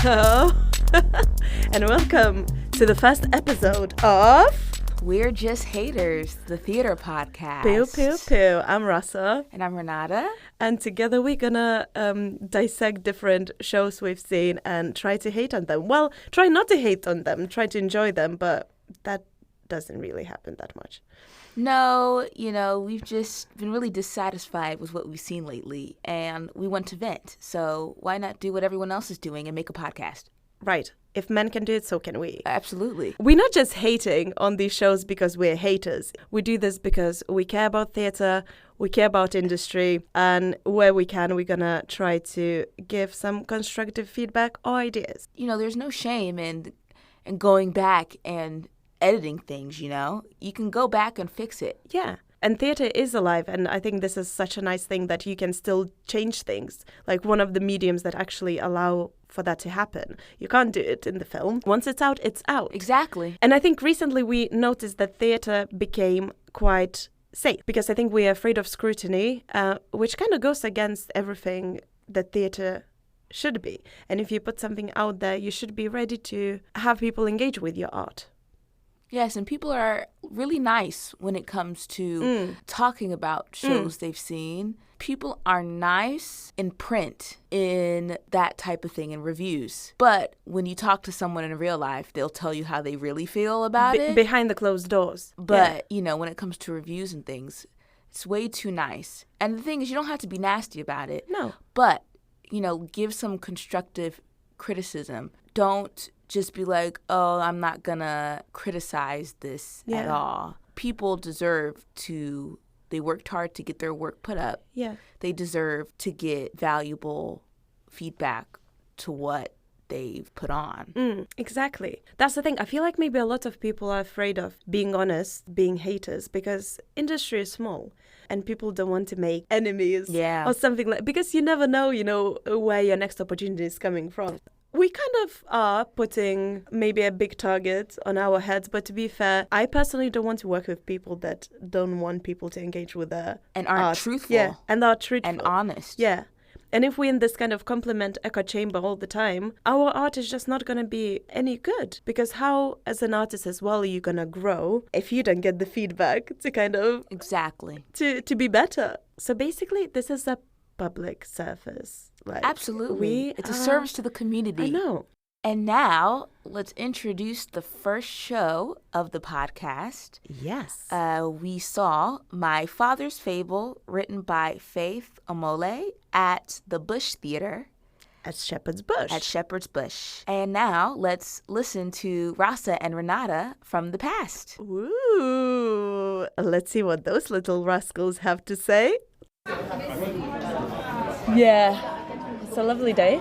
Hello, and welcome to the first episode of We're Just Haters, the theater podcast. Pew Pew Pew. I'm Rasa. And I'm Renata. And together we're gonna dissect different shows we've seen and try to hate on them. Well, try not to hate on them, try to enjoy them, but that doesn't really happen that much. No, we've just been really dissatisfied with what we've seen lately, and we want to vent. So why not do what everyone else is doing and make a podcast? Right. If men can do it, so can we. Absolutely. We're not just hating on these shows because we're haters. We do this because we care about theater, we care about industry, and where we can, we're gonna try to give some constructive feedback or ideas. There's no shame in going back and editing things, You can go back and fix it. Yeah. And theater is alive, and I think this is such a nice thing that you can still change things. Like one of the mediums that actually allow for that to happen. You can't do it in the film. Once it's out, it's out. Exactly. And I think recently we noticed that theater became quite safe because I think we're afraid of scrutiny, which kind of goes against everything that theater should be. And if you put something out there, you should be ready to have people engage with your art. Yes, and people are really nice when it comes to talking about shows they've seen. People are nice in print in that type of thing in reviews. But when you talk to someone in real life, they'll tell you how they really feel about it. Behind the closed doors. But, when it comes to reviews and things, it's way too nice. And the thing is, you don't have to be nasty about it. No. But, give some constructive criticism. Don't just be like, oh, I'm not gonna criticize this at all. People deserve to, they worked hard to get their work put up. Yeah. They deserve to get valuable feedback to what they've put on. Exactly. That's the thing. I feel like maybe a lot of people are afraid of being honest, being haters, because industry is small and people don't want to make enemies or something like, because you never know, where your next opportunity is coming from. We kind of are putting maybe a big target on our heads, but to be fair, I personally don't want to work with people that don't want people to engage with their and aren't art. Truthful. Yeah, and are truthful. And honest. Yeah. And if we're in this kind of compliment echo chamber all the time, our art is just not going to be any good. Because how, as an artist as well, are you going to grow if you don't get the feedback to kind of... Exactly. To be better. So basically, this is a public service. Absolutely. It's a service to the community. I know. And now, let's introduce the first show of the podcast. Yes. We saw My Father's Fable, written by Faith Omole, at the Bush Theater. At Shepherd's Bush. And now, let's listen to Rasa and Renata from the past. Ooh. Let's see what those little rascals have to say. Yeah. It's a lovely day.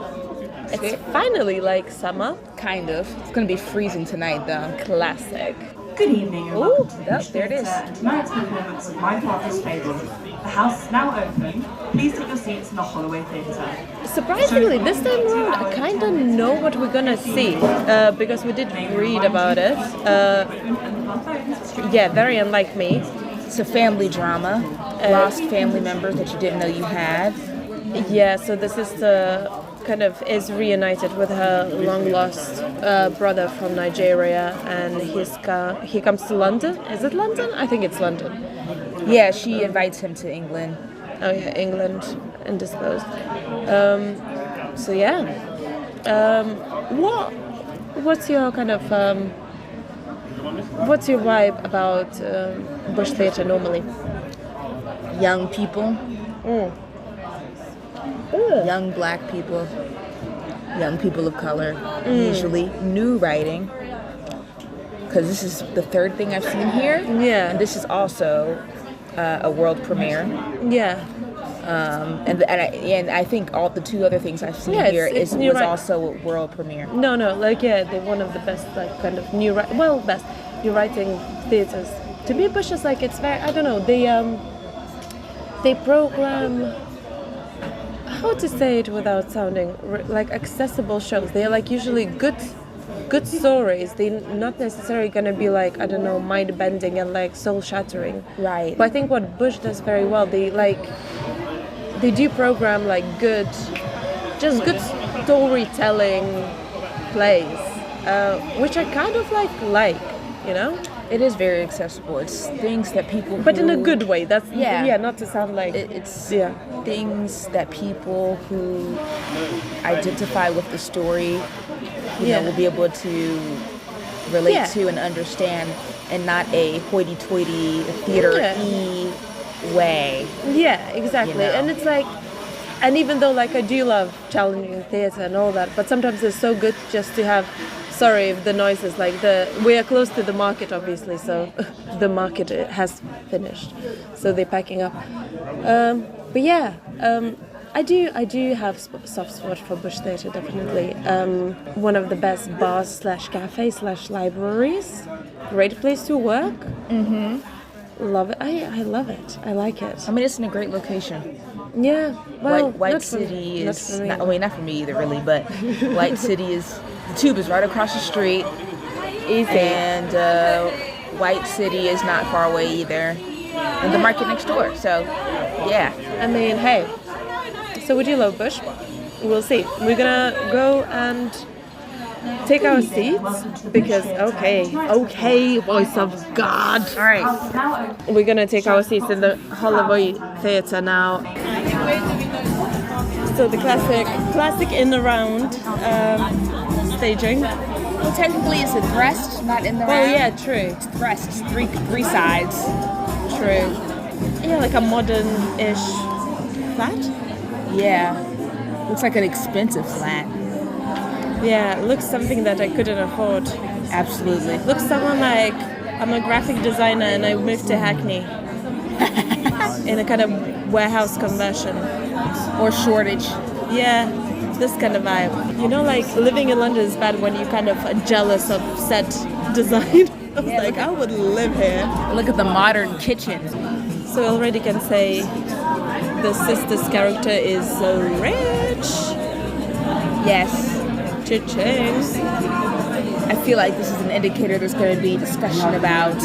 It's finally like summer. Kind of. It's going to be freezing tonight, though. Classic. Good evening. Ooh, there it is. Tonight's performance of My Father's Fable. The house is now open. Please take your seats in the Holloway Theatre. Surprisingly, this time around, I kind of know what we're gonna see because we did read about it. Very unlike me. It's a family drama. Lost family members that you didn't know you had. Yeah, so this is is reunited with her long-lost brother from Nigeria, and he comes to London. Is it London? I think it's London. Yeah, she invites him to England. Oh yeah, England, undisclosed. What's your kind of what's your vibe about Bush Theatre normally? Young people. Young black people, young people of color, usually new writing, because this is the third thing I've seen here. Yeah. And this is also a world premiere. Yeah. And I think all the two other things I've seen here was also a world premiere. No, they're one of the best, kind of new writing theaters. To me, Bush is it's very, I don't know, they program, how to say it without sounding accessible shows. They're usually good stories. They're not necessarily going to be mind bending and soul shattering. Right. But I think what Bush does very well, they do program good storytelling plays, which I kind of like, you know? It is very accessible. It's things that people But in a good way. That's not to sound like... It's things that people who identify with the story, you know, will be able to relate to and understand, and not a hoity-toity theater-y way. Yeah, exactly. You know? And it's like, and even though like I do love challenging theater and all that, but sometimes it's so good just to have, sorry if the noise is like we are close to the market obviously, so the market has finished, so they're packing up. But yeah, I do have soft spot for Bush Theatre, definitely. One of the best bars / cafes / libraries. Great place to work. Love it. I love it. I like it. I mean, it's in a great location. Yeah. Well, White City is not for me either, really. But White City is, the Tube is right across the street. Easy. And White City is not far away either. And the market next door. So, yeah. I mean, hey. So would you love Bush? We'll see. We're gonna go and take our seats because okay, voice of God. All right. We're gonna take our seats in the Holloway Theatre now. So the classic in the round staging. Well, technically it's a thrust, not in the round. Oh yeah, true. It's thrust. It's three sides. True. Yeah, like a modern-ish flat. Yeah. Looks like an expensive flat. Yeah, looks something that I couldn't afford. Absolutely. Looks someone like I'm a graphic designer and I moved to Hackney in a kind of warehouse conversion. Or shortage. Yeah, this kind of vibe. You know, like living in London is bad when you kind of are jealous of set design. I was like, I would live here. Look at the modern kitchen. So I already can say the sister's character is so rich. Yes. Cha-ching. I feel like this is an indicator there's going to be discussion about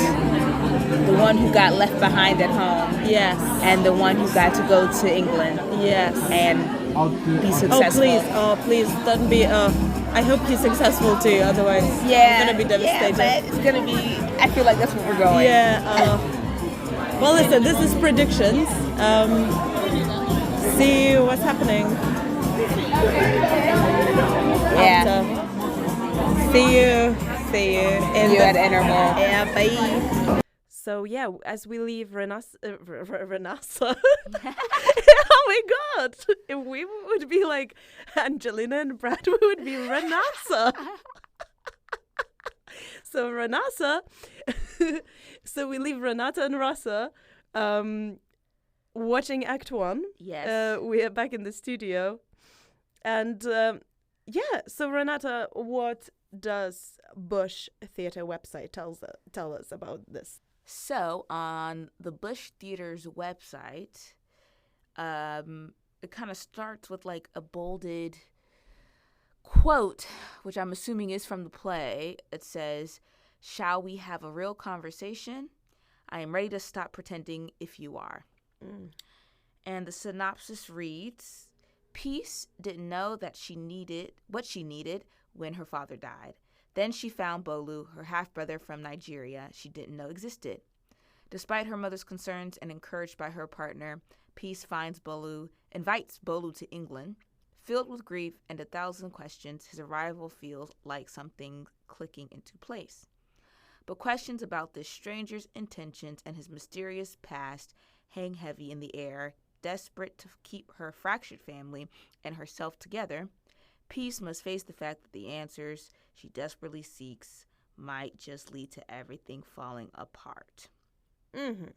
the one who got left behind at home. Yes. And the one who got to go to England. Yes. And be successful. Oh, please, don't be... I hope he's successful too, otherwise I'm going to be devastated. Yeah, but it's going to be... I feel like that's where we're going. Yeah. Well, listen, this is predictions. See what's happening. Yeah. See you. See you at interval. Yeah, bye. So yeah, as we leave Renasa. Oh my God! If we would be like Angelina and Brad, we would be Renasa. So Renasa. So we leave Renata and Rasa watching Act 1. Yes. We are back in the studio. And so Renata, what does Bush Theatre website tell us about this? So on the Bush Theatre's website, it kind of starts with like a bolded quote, which I'm assuming is from the play. It says, "Shall we have a real conversation? I am ready to stop pretending if you are." And the synopsis reads, Peace didn't know that she needed what she needed when her father died. Then she found Bolu, her half-brother from Nigeria she didn't know existed. Despite her mother's concerns and encouraged by her partner, Peace invites Bolu to England. Filled with grief and 1,000 questions, his arrival feels like something clicking into place. But questions about this stranger's intentions and his mysterious past hang heavy in the air. Desperate to keep her fractured family and herself together, Peace must face the fact that the answers she desperately seeks might just lead to everything falling apart. Mm-hmm.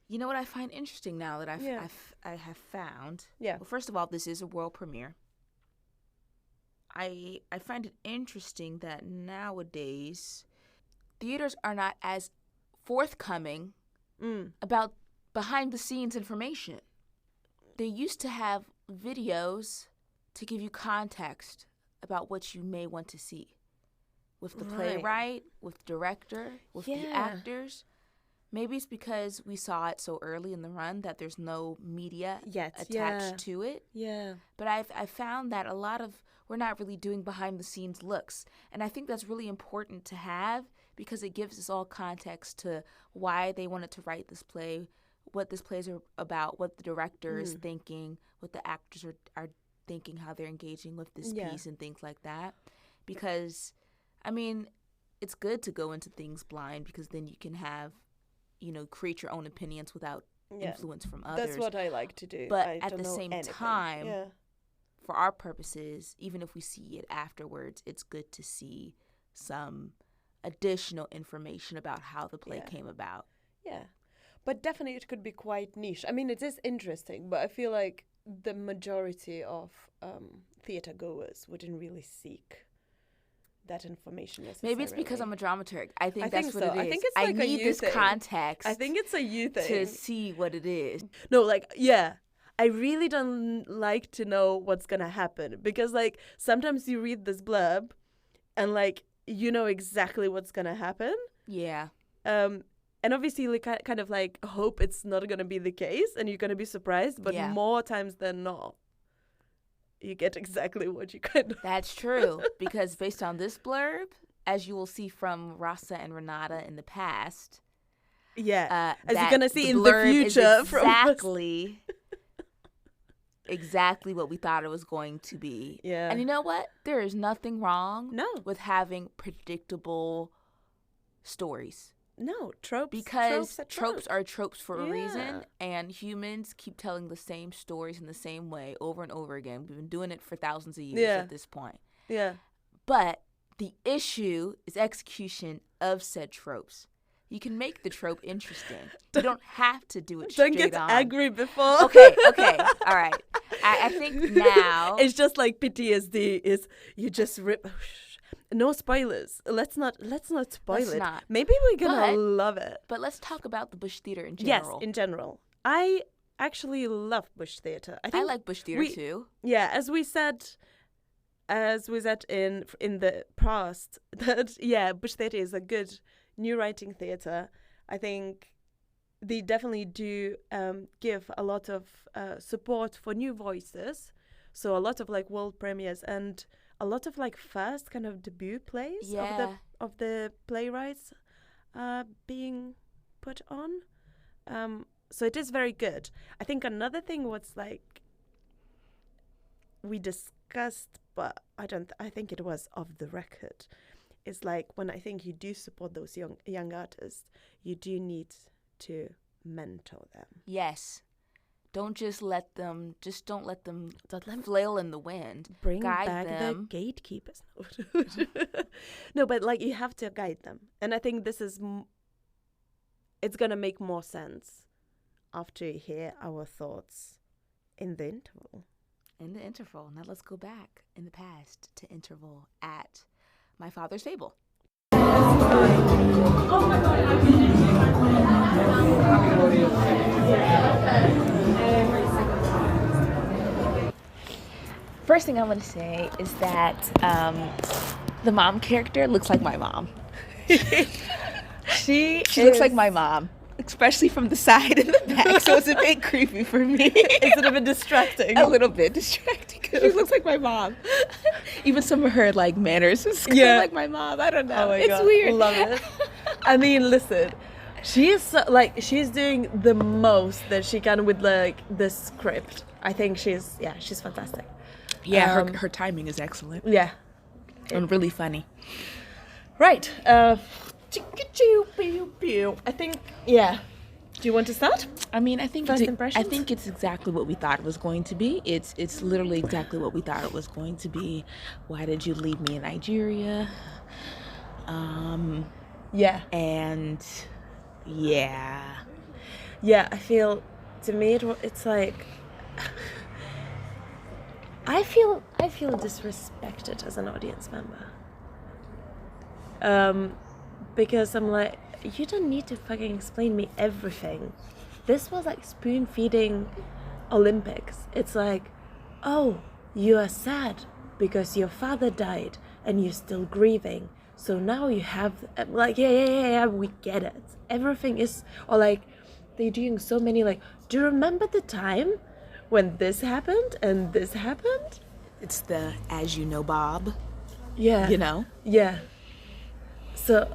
You know what I find interesting now that I have found? Yeah. Well, first of all, this is a world premiere. I find it interesting that nowadays theaters are not as forthcoming about behind-the-scenes information. They used to have videos to give you context about what you may want to see. With the playwright, with the director, with the actors. Maybe it's because we saw it so early in the run that there's no media attached to it. Yeah. But I found that we're not really doing behind the scenes looks. And I think that's really important to have because it gives us all context to why they wanted to write this play, what this play is about, what the director is thinking, what the actors are thinking, how they're engaging with this piece and things like that. Because, I mean, it's good to go into things blind because then you can have, create your own opinions without influence from others. That's what I like to do. But at the same time, for our purposes, even if we see it afterwards, it's good to see some additional information about how the play came about. Yeah. But definitely it could be quite niche. I mean, it is interesting, but I feel like the majority of theatre goers wouldn't really seek that information necessarily. Maybe it's because I'm a dramaturg. I think that's what it is. I think it's like I need this context. I think it's a you thing. To see what it is. No, I really don't like to know what's going to happen because, sometimes you read this blurb and, you know exactly what's going to happen. Yeah. And obviously, kind of hope it's not going to be the case and you're going to be surprised, but more times than not, you get exactly what you kind of... That's true, because based on this blurb, as you will see from Rasa and Renata in the past... Yeah, as you're going to see in the future. Exactly what we thought it was going to be. Yeah. And you know what? There is nothing wrong with having predictable stories. No, tropes. Because tropes are tropes for a reason, and humans keep telling the same stories in the same way over and over again. We've been doing it for thousands of years at this point. Yeah. But the issue is execution of said tropes. You can make the trope interesting. You don't have to do it straight on. Don't get angry before. Okay, all right. I think now... It's just like PTSD is you just rip... No spoilers. Let's not spoil it. Not. Maybe we're gonna love it. But let's talk about the Bush Theatre in general. Yes, in general. I actually love Bush Theatre. I like Bush Theatre too. Yeah, as we said in the past, that Bush Theatre is a good new writing theatre. I think they definitely do give a lot of support for new voices. So a lot of world premieres and a lot of first kind of debut plays of the playwrights being put on. So it is very good. I think another thing we discussed, but I think it was off the record, is when I think you do support those young artists, you do need to mentor them. Yes. Don't let them flail in the wind. Bring guide back them. The gatekeepers. No, but you have to guide them. And I think this is, it's going to make more sense after you hear our thoughts in the interval. Now let's go back in the past to interval at My Father's Fable. First thing I want to say is that the mom character looks like my mom. She looks like my mom, especially from the side and the back, so it's a bit creepy for me. It's a little bit distracting. A little bit distracting because she looks like my mom. Even some of her like manners is kind of like my mom. I don't know. Oh my it's God. weird. Love it. I mean, listen. She is so, she's doing the most that she can with the script. I think she's fantastic. Yeah, her timing is excellent. Yeah. And really funny. Right. I think, yeah. Do you want to start? I mean, I think First impressions? I think it's exactly what we thought it was going to be. It's literally exactly what we thought it was going to be. Why did you leave me in Nigeria? Yeah. And yeah. Yeah, I feel, to me, it's I feel disrespected as an audience member. Because I'm like, you don't need to fucking explain me everything. This was spoon feeding Olympics. It's oh, you are sad because your father died and you're still grieving. So now you have, like, yeah, we get it. Everything is, or like, they're doing so many, like, do you remember the time when this happened and this happened? It's the as you know, Bob. Yeah. You know? Yeah. So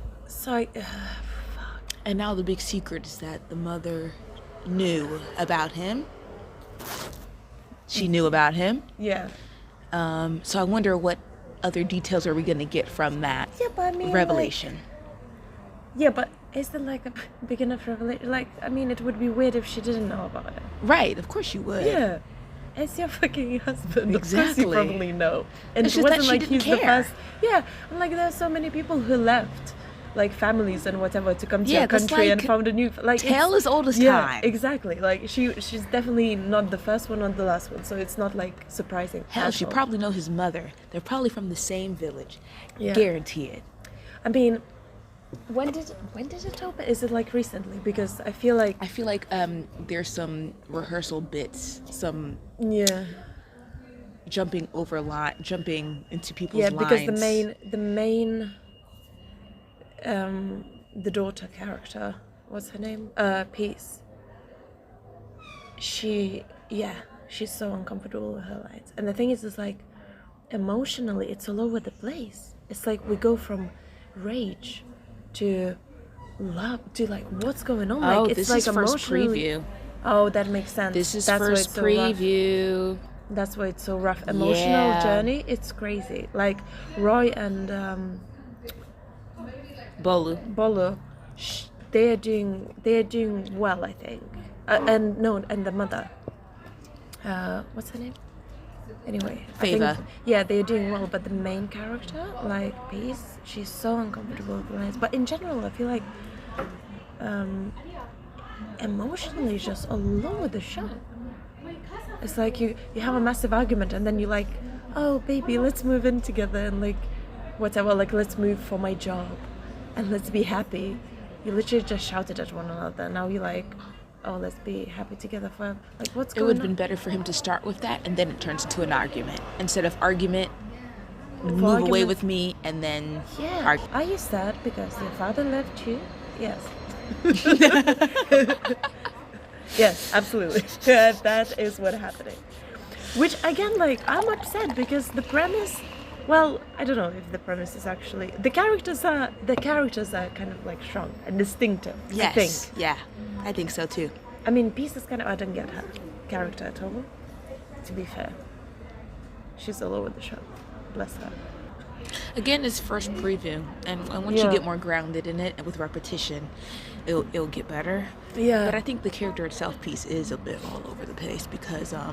I, fuck. And now the big secret is that the mother knew about him. She knew about him. Yeah. So I wonder what other details are we going to get from that revelation. Yeah, but is there like a big enough revelation? Like, I mean, it would be weird if she didn't know about it. Right, of course you would. Yeah. It's your fucking husband. Exactly. Of course you probably know. And it's it just wasn't that like she he's didn't the care. first. Yeah. And like there's so many people who left, like families and whatever, to come to a country and found a new tale as old as time. Yeah, exactly. Like she's definitely not the first one or the last one, so it's not like surprising. Hell, she probably know his mother. They're probably from the same village. Yeah. Guarantee it. I mean, when did it open? Is it like recently? Because I feel like there's some rehearsal bits, some yeah, jumping into people's lines. Yeah, because the main the daughter character, what's her name? Peace. She's so uncomfortable with her lines. And the thing is like emotionally it's all over the place. It's like we go from rage to love to like what's going on. Oh, like it's this like is first emotionally preview. Oh, that makes sense. This is That's first preview. That's why it's so rough. Emotional journey, it's crazy. Like Roy and Bolu, they're doing well, I think. And the mother. What's her name? Anyway, Fable. Yeah, they're doing well, but the main character, like Peace, she's so uncomfortable with lines. But in general, I feel like emotionally just all over the show. It's like you have a massive argument and then you're like, oh baby, let's move in together and like whatever, like let's move for my job and let's be happy. You literally just shouted at one another. Now you're like, oh, let's be happy together for like what's going on? It would have been better for him to start with that and then it turns into an argument. Instead of argument, move away with me and then argue. Are you sad because your father left you? Yes. Yes, absolutely. That is what happening. Which again, like, I'm upset because the premise, well, I don't know if the premise is actually the characters are kind of like strong and distinctive. Yes. I think. Yeah, I think so too. I mean, Peace is I don't get her character at all. To be fair, she's all over the show. Bless her. Again, it's first preview, and once you get more grounded in it and with repetition, it'll get better. Yeah. But I think the character itself piece is a bit all over the place because I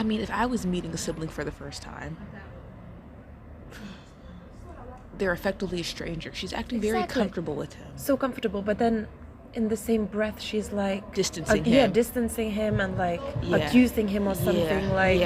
mean, if I was meeting a sibling for the first time, they're effectively a stranger. She's acting very comfortable with him. So comfortable, but then in the same breath, she's like distancing him. Yeah, distancing him and like accusing him or something like.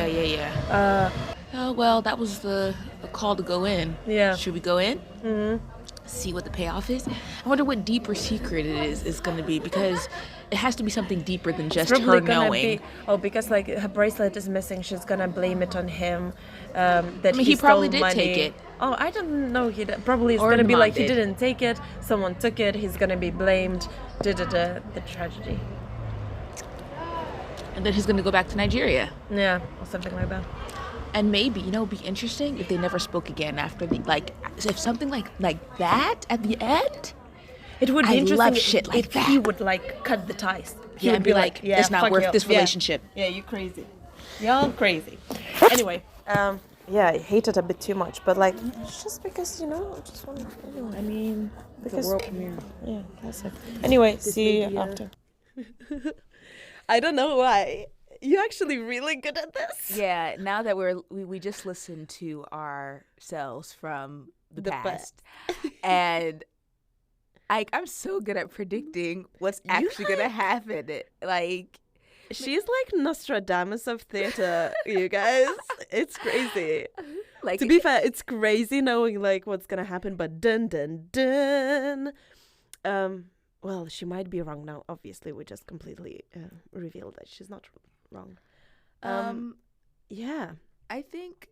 Oh well, that was a call to go in. Yeah. Should we go in? Mm-hmm. See what the payoff is. I wonder what deeper secret it is going to be because it has to be something deeper than just her knowing. Because like her bracelet is missing, she's gonna blame it on him. That he probably did money. take it. Oh, I don't know. Probably it's gonna be like he didn't take it. Someone took it. He's gonna be blamed. The tragedy. And then he's gonna go back to Nigeria. Yeah, or something like that. And maybe, it'd be interesting if they never spoke again after if something like that at the end. It would be interesting. I love shit like if that. he would like cut the ties. He would would be like, it's not worth this relationship. Yeah, you crazy. Y'all crazy. Anyway, I hate it a bit too much, but like, just because, I just want to, I mean, because, the world premiere. Yeah, that's it. Anyway, see you after. I don't know why. You're actually really good at this. Yeah, now that we just listened to ourselves from the past. And I'm so good at predicting what's actually going to happen. Like, she's like Nostradamus of theater, you guys. It's crazy. Like, to be fair, it's crazy knowing like what's going to happen, but dun dun dun. Well, she might be wrong now. Obviously, we just completely revealed that she's not wrong. Yeah. I think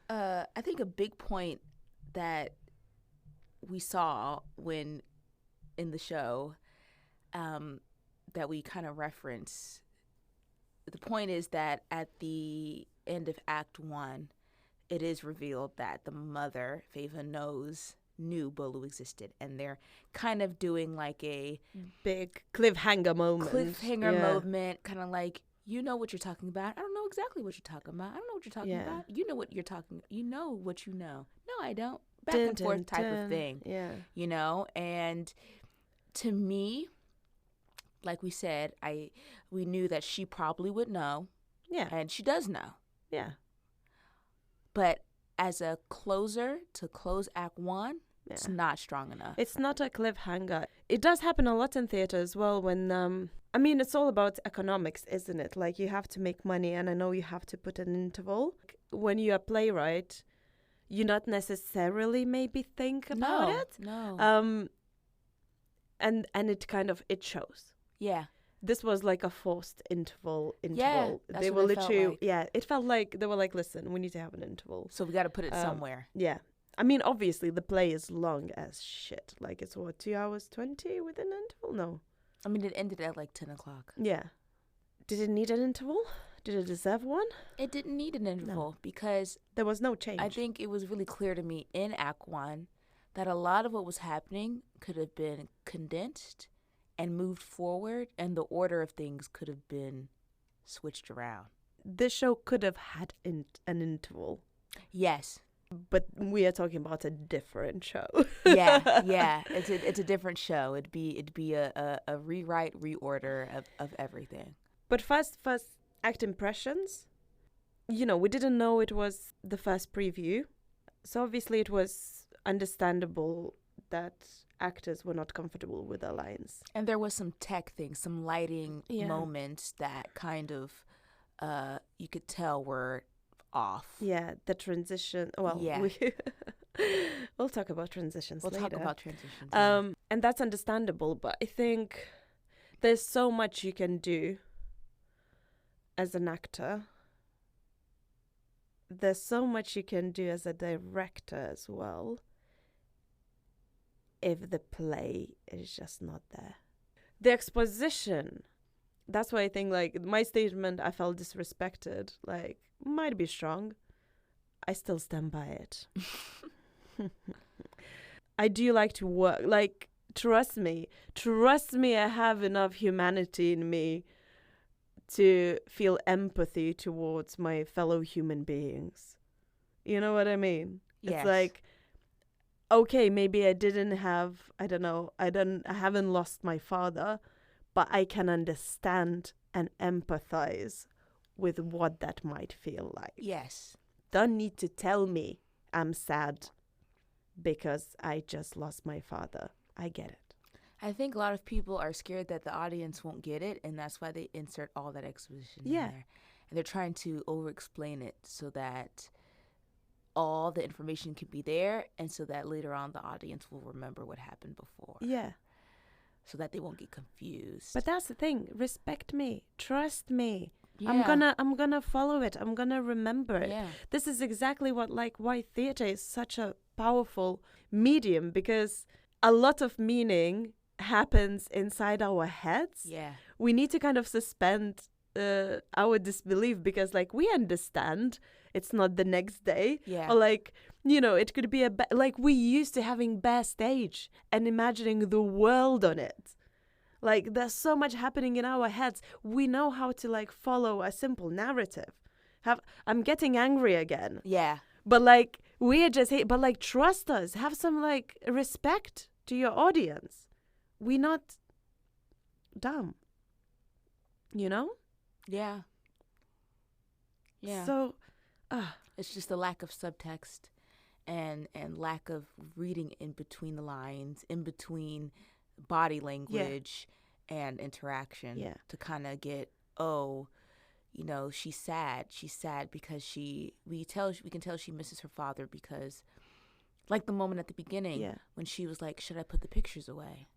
I think a big point that we saw when in the show that we kind of reference, the point is that at the end of Act 1, it is revealed that the mother, Fava, knew Bolu existed, and they're kind of doing like a big cliffhanger moment, kind of like, you know what you're talking about. I don't know exactly what you're talking about. I don't know what you're talking about. You know what you're talking. You know what you know. No, I don't. Back and forth type of thing. Yeah. You know, and to me, like we said, we knew that she probably would know. Yeah. And she does know. Yeah. But as a closer to close Act 1, it's not strong enough. It's not a cliffhanger. It does happen a lot in theater as well when, I mean, it's all about economics, isn't it? Like, you have to make money, and I know you have to put an interval. When you're a playwright, you not necessarily maybe think about it. No. And it kind of, it shows. Yeah. This was like a forced interval. Yeah, that's they what were it felt literally, like. it felt like they were like, listen, we need to have an interval. So we got to put it somewhere. Yeah. I mean, obviously, the play is long as shit. Like, it's what, 2 hours 20 with an interval? No. I mean, it ended at like 10 o'clock. Yeah. Did it need an interval? Did it deserve one? It didn't need an interval because there was no change. I think it was really clear to me in Act 1 that a lot of what was happening could have been condensed and moved forward, and the order of things could have been switched around. This show could have had an interval. Yes. But we are talking about a different show. yeah. It's a different show. It'd be a rewrite, reorder of everything. But first act impressions, you know, we didn't know it was the first preview. So obviously it was understandable that actors were not comfortable with their lines. And there was some tech things, some lighting moments that kind of you could tell were off. Yeah, the transition. Well, yeah. We'll talk about transitions later. We'll talk about transitions. And that's understandable, but I think there's so much you can do as an actor. There's so much you can do as a director as well if the play is just not there. The exposition, that's why I think, like, my statement, I felt disrespected, like, might be strong. I still stand by it. I do like to work, like, trust me, I have enough humanity in me to feel empathy towards my fellow human beings. You know what I mean? Yes. It's like, okay, maybe I haven't lost my father, but I can understand and empathize with what that might feel like. Yes. Don't need to tell me I'm sad because I just lost my father. I get it. I think a lot of people are scared that the audience won't get it, and that's why they insert all that exposition in there. And they're trying to over-explain it so that all the information can be there, and so that later on the audience will remember what happened before. Yeah. So that they won't get confused. But that's the thing. Respect me. Trust me. Yeah. I'm gonna follow it. I'm gonna remember it. Yeah. This is exactly why theater is such a powerful medium, because a lot of meaning happens inside our heads. Yeah. We need to kind of suspend our disbelief, because, like, we understand it's not the next day. Yeah. Or, like, you know, it could be like, we used to having bare stage and imagining the world on it. Like, there's so much happening in our heads. We know how to, like, follow a simple narrative. I'm getting angry again. Yeah. But, like, we just hate. But, like, trust us. Have some, like, respect to your audience. We're not dumb. You know? Yeah. Yeah. So, it's just a lack of subtext and lack of reading in between the lines, in between body language and interaction to kind of get, you know, she's sad because we can tell she misses her father, because, like, the moment at the beginning when she was like, should I put the pictures away?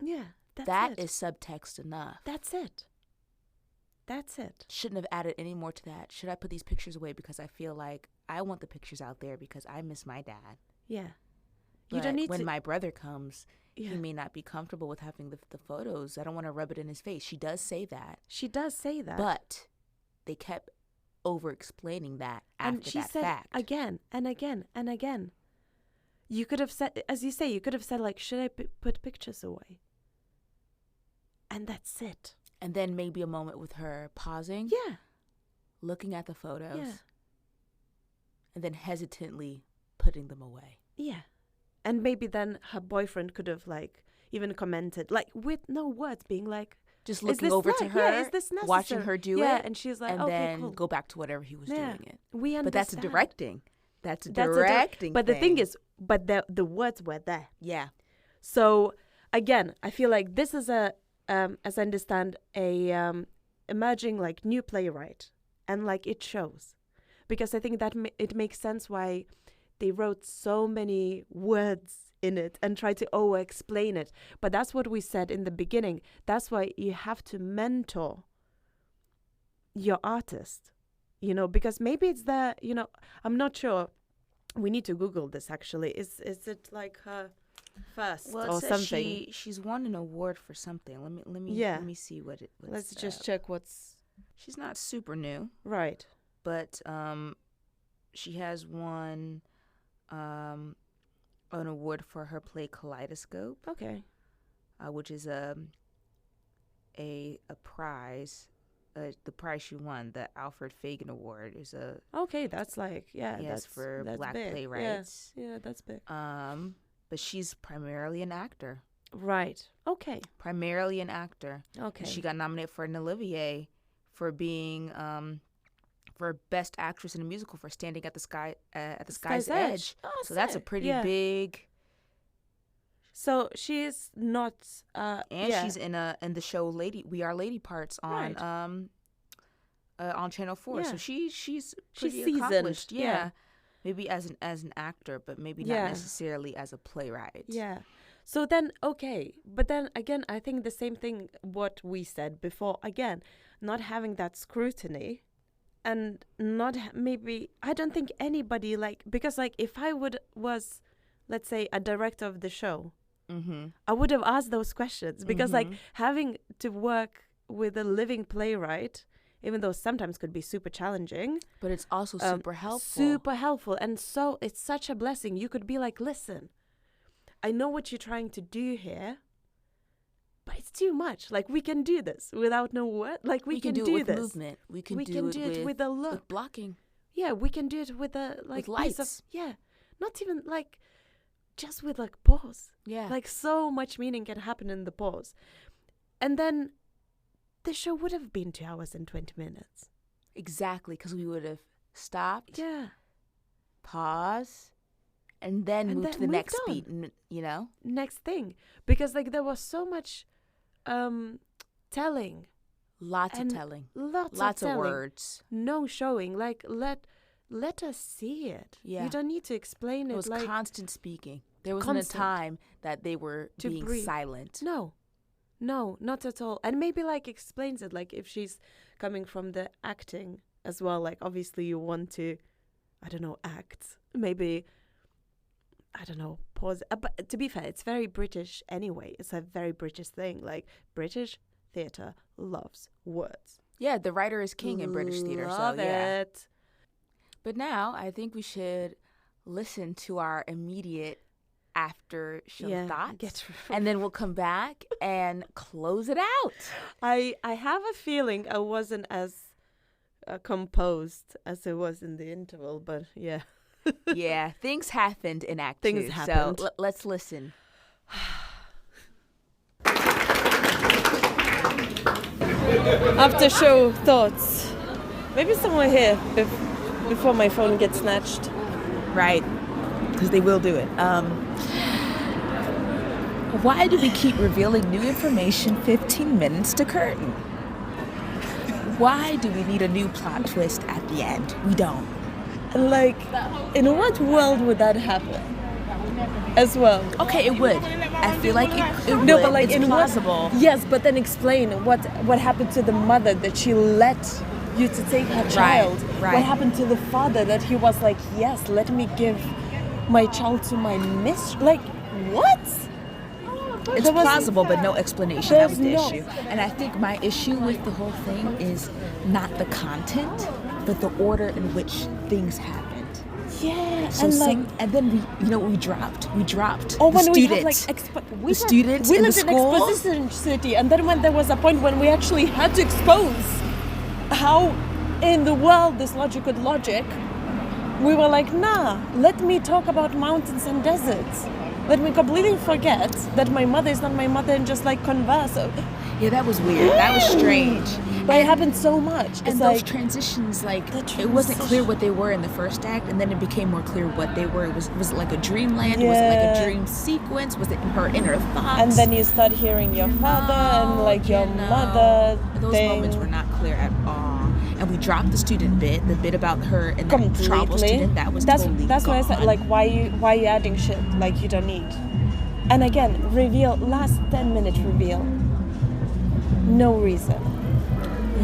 Yeah, that is subtext enough. That's it. That's it. Shouldn't have added any more to that. Should I put these pictures away because I feel like I want the pictures out there because I miss my dad. Yeah. But you don't need when my brother comes, Yeah. he may not be comfortable with having the photos. I don't want to rub it in his face. She does say that. She does say that. But they kept over-explaining that and after she that said fact. again and again and again. You could have said, as you say, you could have said, like, should I put pictures away? And that's it. And then maybe a moment with her pausing. Yeah. Looking at the photos. Yeah. And then hesitantly putting them away. Yeah. And maybe then her boyfriend could have, like, even commented, like, with no words, being like, just looking over to her, is this necessary? Watching her do it. Yeah, and she's like, and okay, then cool. go back to whatever he was doing it. We understand. But that's a directing. That's a directing But thing. the thing is, but the words were there. Yeah. So, again, I feel like this is as I understand, a emerging, like, new playwright. And, like, it shows. Because I think that it makes sense why they wrote so many words in it and tried to over-explain it. But that's what we said in the beginning. That's why you have to mentor your artist, because maybe it's there, I'm not sure. We need to Google this, actually. Is it like her first or something? She's won an award for something. Let me see what it was. Let's just check what's... She's not super new. Right. But she has won an award for her play Kaleidoscope. Okay. Which is a prize. The prize she won, the Alfred Fagan Award, is a... Okay, that's like, that's for Black big. playwrights. Yeah, that's big. But she's primarily an actor. Right. Okay. Primarily an actor. Okay. She got nominated for an Olivier for being for Best Actress in a Musical for Standing at the Sky's Edge. Oh, so that's a pretty big. So she is not. She's in the show We Are Lady Parts on Channel 4. Yeah. So she's pretty seasoned. Accomplished. Yeah. Maybe as an actor, but maybe not necessarily as a playwright. Yeah. So then, okay. But then again, I think the same thing what we said before. Again, not having that scrutiny and not maybe, I don't think anybody because if I was, let's say, a director of the show, I would have asked those questions because having to work with a living playwright, even though sometimes could be super challenging. But it's also super helpful. Super helpful. And so it's such a blessing. You could be like, listen, I know what you're trying to do here, but it's too much. Like, we can do this without no word. Like, we can do it with this. Movement. We can do it with a look. With blocking. Yeah, we can do it with a, like, with lights. piece of, not even, like, just with, like, pause. Yeah. Like, so much meaning can happen in the pause. And then the show would have been 2 hours and 20 minutes. Exactly, because we would have stopped. Yeah. Pause. And then move to the next beat, Next thing. Because, like, there was so much telling. Lots of telling. Lots of words. No showing. Like, let us see it. Yeah. You don't need to explain it. It was like, constant speaking. There wasn't a time that they were being silent. No, not at all. And maybe, like, explains it. Like, if she's coming from the acting as well, like, obviously you want to, I don't know, act. Maybe... I don't know, pause. But to be fair, it's very British anyway. It's a very British thing. Like, British theatre loves words. Yeah, the writer is king in British theatre. Love it. But now I think we should listen to our immediate after show thoughts. And then we'll come back and close it out. I have a feeling I wasn't as composed as I was in the interval, but yeah. Yeah, things happened in Act 2. Things happened. So let's listen. After show thoughts. Maybe somewhere here before my phone gets snatched. Right, because they will do it. Why do we keep revealing new information 15 minutes to curtain? Why do we need a new plot twist at the end? We don't. Like, in what world would that happen? As well. Okay, it would. I feel like it would. No, but like, it's in plausible. Yes, but then explain what happened to the mother that she let you to take her child. What happened to the father that he was like, yes, let me give my child to my mistress? Like, what? It's plausible, but no explanation. That was the issue. And I think my issue with the whole thing is not the content, but the order in which things happened. Yeah, so and then we dropped. Oh, the when students. We the students we in the lived in school. Exposition City, and then when there was a point when we actually had to expose how in the world this logic would logic, we were like, nah, let me talk about mountains and deserts. Let me completely forget that my mother is not my mother and just like converse. Yeah, that was weird. That was strange. But it happened so much. And those transitions, it wasn't clear what they were in the first act, and then it became more clear what they were. Was it like a dreamland? Yeah. Was it like a dream sequence? Was it her inner thoughts? And then you start hearing your father and your mother. Those moments were not clear at all. And we dropped the student bit, the bit about her and the travel student. That's totally That's gone. why I said, like, why you adding shit like you don't need? And again, reveal, last 10-minute reveal. No reason.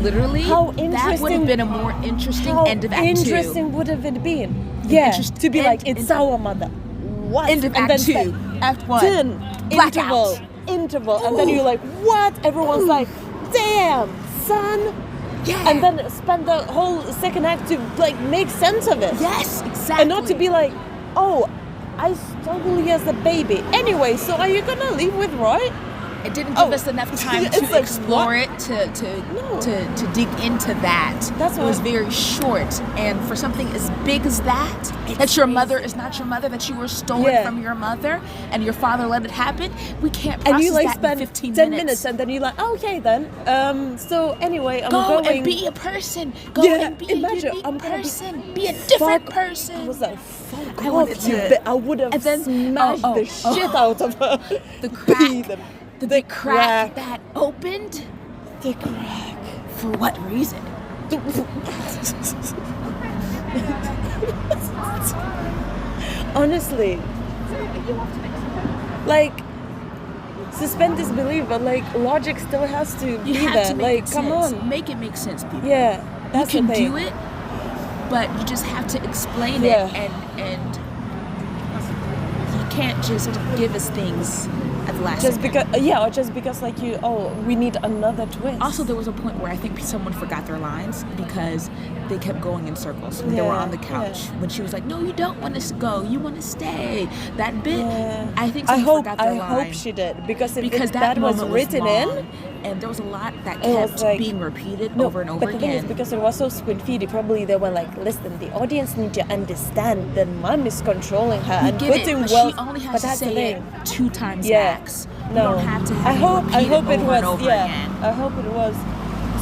Literally, how interesting, that would have been a more interesting end of Act 2. How interesting would have it been? Yeah, to be like, it's our mother. What? End of Act 2. Act 1. Interval. And then you're like, what? Everyone's like, damn, son. Yeah. And then spend the whole second act to like make sense of it. Yes, exactly. And not to be like, oh, I stole you as a baby. Anyway, so are you gonna leave with Roy? It didn't give us enough time to explore it, to dig into that. It was very short, and for something as big as that your mother is not your mother, that you were stolen from your mother, and your father let it happen, we can't process and you that spend in 15 10 minutes. And then you're like, okay then. So anyway, I'm going. Go and be a person. Go and be a unique person. Be a different person. I was like, fuck I wanted to. I would have smashed the shit out of her. The crack. The crack that opened? The crack. For what reason? Honestly. Like, suspend disbelief, but like, logic still has to be there. Like, come on. Make it make sense, people. Yeah, that's you can the thing. do it, but you just have to explain it, and you can't just give us things at the last just because or just because like we need another twist. Also, there was a point where I think someone forgot their lines because they kept going in circles when they were on the couch. When she was like, no, you don't want to go, you want to stay. That bit, I think someone forgot their line. I hope she did, because that was written in, and there was a lot that kept being repeated over and over again. But the thing is, because it was so spoon-feedy, probably they were like, listen, the audience need to understand that mom is controlling her and putting she only has to say it 2 times max. No, you don't have to have I hope it was. Again. I hope it was.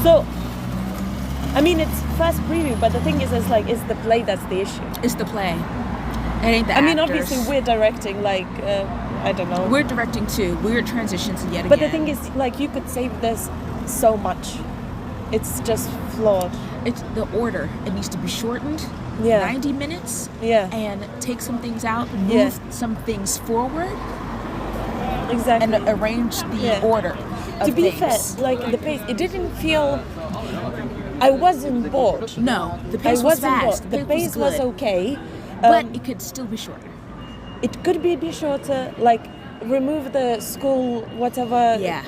So, I mean, it's fast preview, but the thing is, it's the play that's the issue. It's the play. It ain't the actors. I mean, obviously we're directing, I don't know. We're directing too. Weird transitions yet again. But the thing is, you could save this so much. It's just flawed. It's the order. It needs to be shortened. 90 minutes. Yeah. And take some things out, move some things forward. Exactly. And arrange the order of to be things. fair, the pace, it didn't feel... I wasn't bored. No, the pace was fast. The pace was okay. But it could still be shorter. It could be shorter, remove the school, whatever. Yeah.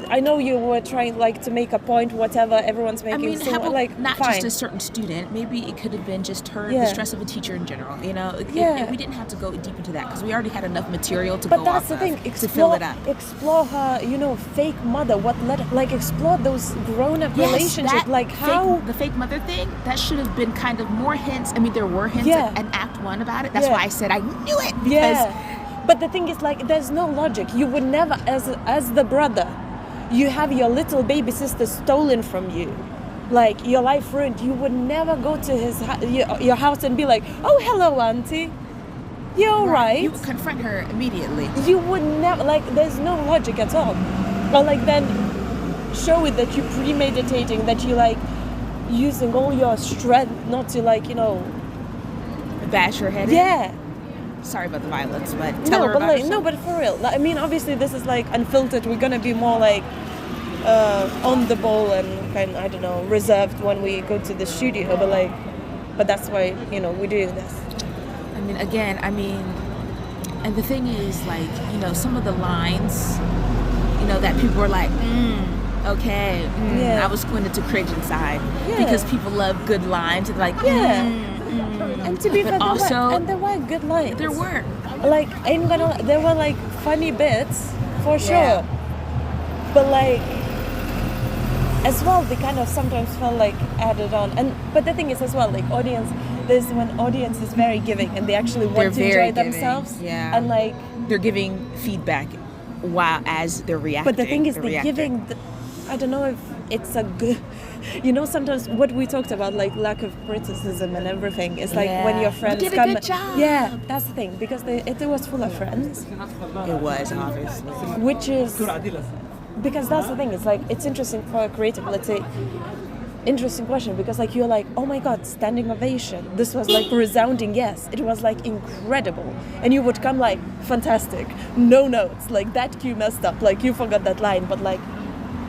I know you were trying to make a point, whatever everyone's making. I mean, so, not fine. just a certain student. Maybe it could have been just her, the stress of a teacher in general. You know, we didn't have to go deep into that because we already had enough material to go off of. But that's the thing, to fill it up. Explore her, fake mother. What led? Explore those grown-up relationships. How the fake mother thing. That should have been kind of more hints. I mean, there were hints in Act 1 about it. That's why I said I knew it. Because But the thing is, there's no logic. You would never, as the brother, you have your little baby sister stolen from you, your life ruined. You would never go to your house and be like, oh, hello, auntie, you all right? You would confront her immediately. You would never, there's no logic at all. Or then show it that you're premeditating, that you using all your strength not to bash her head in. Sorry about the violence, but tell her about herself. No, but for real. I mean, obviously this is unfiltered. We're gonna be more on the ball and kind of, I don't know, reserved when we go to the studio. But but that's why, you know, we're doing this. And the thing is, like, you know, some of the lines, you know, that people were like, okay, I was squinted to cringe inside because people love good lines and like, And to be fair, there were good lines. There were. Like, there were like funny bits for sure, but like, as well, they kind of sometimes felt like added on. But the thing is as well, like there's when audience is very giving and they actually want to enjoy themselves. Yeah. And like they're giving feedback while as they're reacting. But the thing is, they're giving. I don't know if it's a good. You know, sometimes what we talked about, like lack of criticism and everything, is like when your friends you did a good job. Yeah, that's the thing, because it was full of friends. It was, obviously. Which is because that's the thing. It's like it's interesting for a creative. Let's say. Interesting question, because like you're like, oh my god, standing ovation. This was like resounding yes. It was like incredible. And you would come like, fantastic. No notes. Like that cue messed up. Like you forgot that line. But like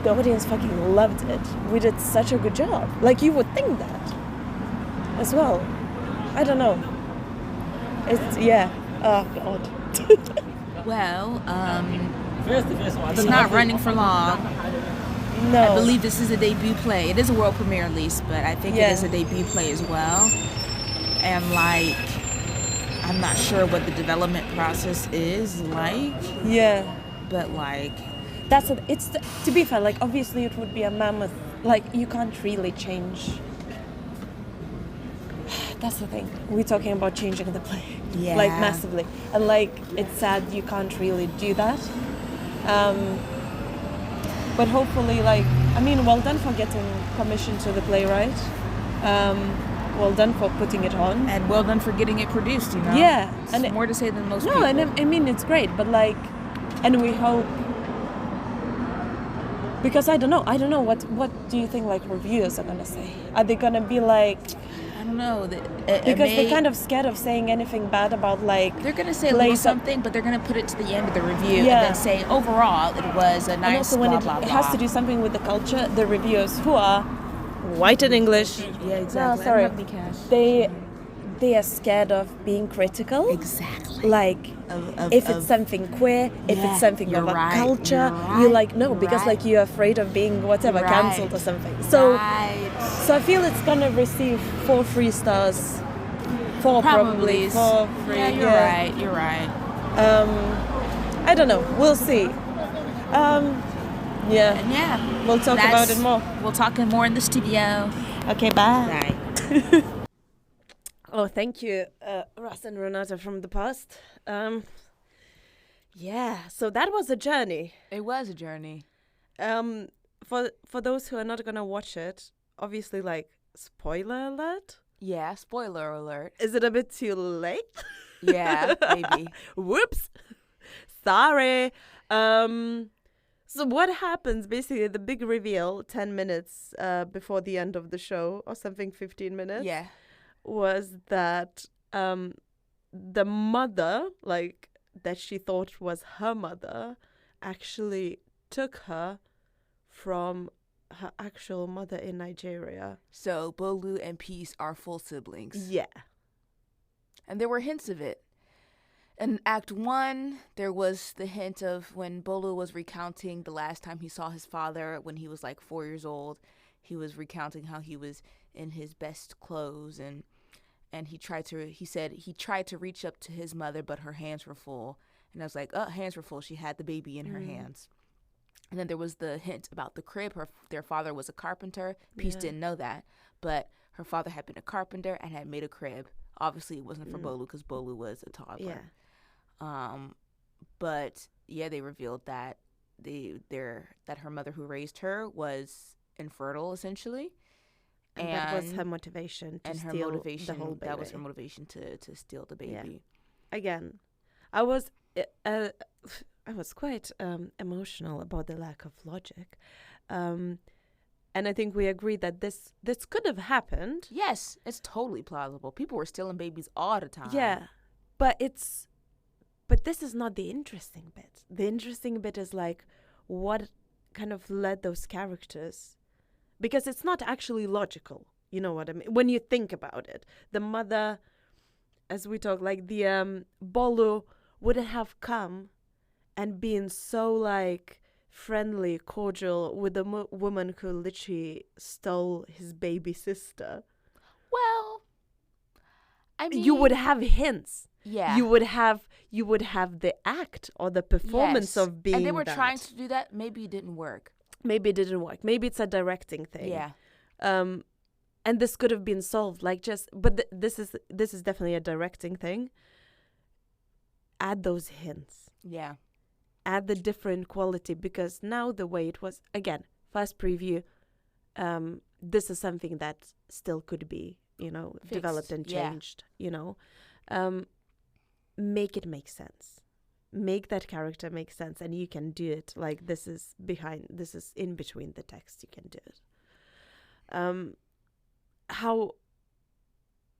the audience fucking loved it. We did such a good job. Like you would think that as well. I don't know. It's oh god. Well, it's not running for long. No. I believe this is a debut play. It is a world premiere at least, but I think it is a debut play as well. And like, I'm not sure what the development process is like. Yeah. But like, to be fair, like obviously it would be a mammoth. Like you can't really change. That's the thing. We're talking about changing the play, like massively, and like it's sad you can't really do that. But hopefully, like, I mean, well done for getting permission to the playwright. Well done for putting it on. And well done for getting it produced, you know? Yeah. And more to say than most people. No, and I mean, it's great, but like, and we hope, because I don't know, what do you think, like, reviewers are going to say? Are they going to be like... I don't know. Because they're kind of scared of saying anything bad about, like... They're going to say a little something, but they're going to put it to the end of the review and then say, overall, it was a nice and also when blah, blah, it has to do something with the culture, the reviewers who are white and English... Yeah, exactly. No, sorry. They are scared of being critical. Exactly. Like, if it's something queer, if it's something of a culture, you're like, no, because like you're afraid of being whatever, cancelled or something. So I feel it's gonna receive 4 free stars. 4 probably. 4 free. Yeah, you're right. I don't know. We'll see. We'll talk about it more. We'll talk more in the studio. Okay, bye. Bye. Oh, thank you, Rasa and Renata from the past. So that was a journey. It was a journey. For those who are not gonna watch it, obviously, like, spoiler alert. Yeah, spoiler alert. Is it a bit too late? Yeah, maybe. Whoops. Sorry. So what happens, basically, the big reveal 10 minutes before the end of the show, or something, 15 minutes? Yeah. Was that the mother, like, that she thought was her mother, actually took her from her actual mother in Nigeria. So Bolu and Peace are full siblings. Yeah. And there were hints of it. In Act 1, there was the hint of when Bolu was recounting the last time he saw his father when he was like 4 years old. He was recounting how he was in his best clothes and he said he tried to reach up to his mother, but her hands were full. And I was like, hands were full. She had the baby in her hands. And then there was the hint about the crib. Their father was a carpenter. Peace didn't know that, but her father had been a carpenter and had made a crib. Obviously, it wasn't for Bolu because Bolu was a toddler. Yeah. But yeah, they revealed that that her mother who raised her was infertile, essentially. And that was her motivation to steal the whole baby. That was her motivation to steal the baby. Yeah. Again, I was quite emotional about the lack of logic, and I think we agreed that this could have happened. Yes, it's totally plausible. People were stealing babies all the time. Yeah, but this is not the interesting bit. The interesting bit is like what kind of led those characters. Because it's not actually logical. You know what I mean? When you think about it, the mother, as we talk, like the Bolu wouldn't have come and been so like friendly, cordial with the woman who literally stole his baby sister. Well, I mean, you would have hints. Yeah. You would have the act or the performance of being. And they were trying to do that. Maybe it didn't work. Maybe it didn't work. Maybe it's a directing thing. Yeah. And this could have been solved, like but this is definitely a directing thing. Add those hints. Yeah. Add the different quality, because now the way it was, again, first preview, this is something that still could be, fixed, developed and changed, make it make sense. Make that character make sense, and you can do it. Like, this is in between the text, you can do it.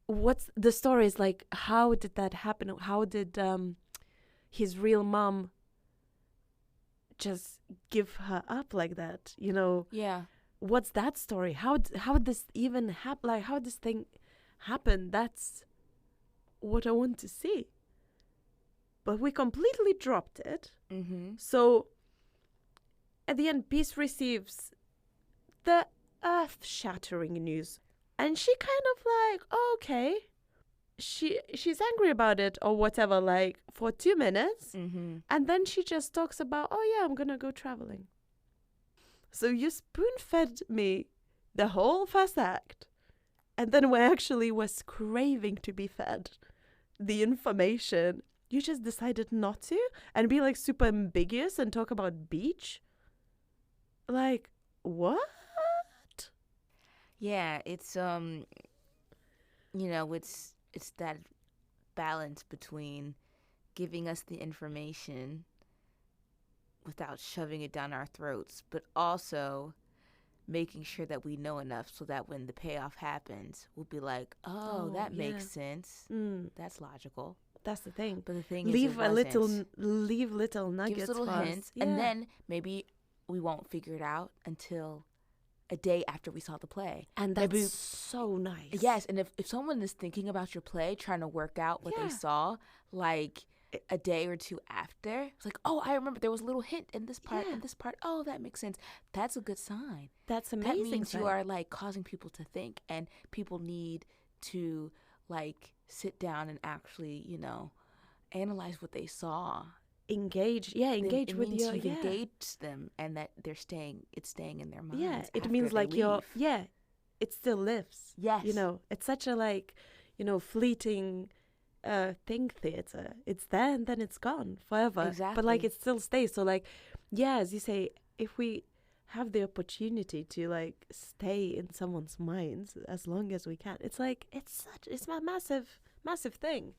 What's the story is like, how did that happen? How did his real mom just give her up like that? Yeah. What's that story? How this even happen? Like, how this thing happened? That's what I want to see. But we completely dropped it. Mm-hmm. So at the end, Peace receives the earth-shattering news. And she kind of like, okay. She's angry about it or whatever, like, for 2 minutes. Mm-hmm. And then she just talks about, oh yeah, I'm going to go traveling. So you spoon-fed me the whole first act. And then when I actually was craving to be fed the information, you just decided not to and be like super ambiguous and talk about beach? Like, what? Yeah, it's it's that balance between giving us the information without shoving it down our throats, but also making sure that we know enough so that when the payoff happens, we'll be like, oh that makes sense. That's logical. That's the thing. But the thing leave is, leave little nuggets, give us little hints, and then maybe we won't figure it out until a day after we saw the play. And that's so nice. Yes, and if someone is thinking about your play, trying to work out what they saw, like a day or two after, it's like, oh, I remember there was a little hint in this part, and this part. Oh, that makes sense. That's a good sign. That's amazing. That means you are like causing people to think, and people need to like sit down and actually, analyze what they saw. Engage with you've engaged them, and that it's staying in their minds. Yeah, it means like it still lives. Yes. It's such a like, fleeting thing, theater. It's there and then it's gone forever. Exactly. But like it still stays. So like, as you say, if we have the opportunity to like stay in someone's minds as long as we can, it's like it's a massive thing.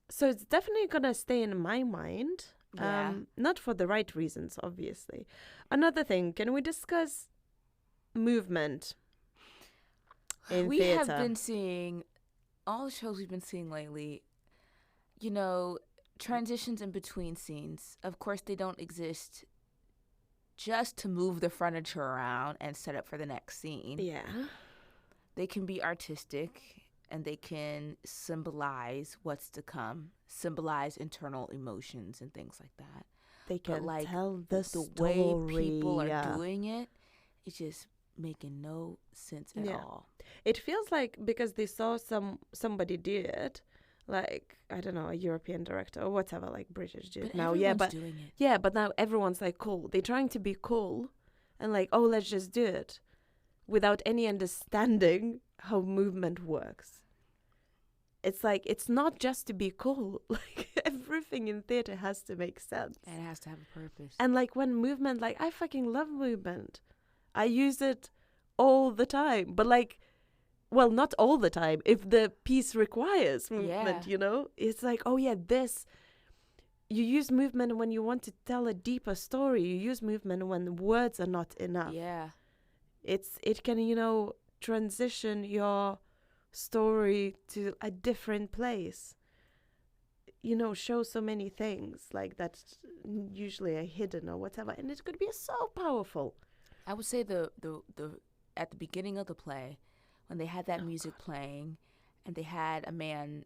So it's definitely gonna stay in my mind. Not for the right reasons, obviously. Another thing, can we discuss movement in we theater? have been seeing all the shows we've been seeing lately, transitions in between scenes. Of course, they don't exist just to move the furniture around and set up for the next scene. Yeah. They can be artistic, and they can symbolize what's to come, symbolize internal emotions and things like that. They can tell the story. The way people are doing it, it's just making no sense at all. It feels like because they saw somebody do it, like, I don't know, a European director or whatever, like British do it now. Doing it. Yeah, but now everyone's like cool. They're trying to be cool and like, oh, let's just do it without any understanding how movement works. It's like, it's not just to be cool. Like, everything in theater has to make sense. And it has to have a purpose. And like when movement, like, I fucking love movement. I use it all the time. But like, well, not all the time. If the piece requires movement, it's like, oh yeah, this. You use movement when you want to tell a deeper story. You use movement when words are not enough. Yeah. It can, transition your story to a different place, show so many things like that usually are hidden or whatever, and it could be so powerful. I would say the at the beginning of the play, when they had that music playing, and they had a man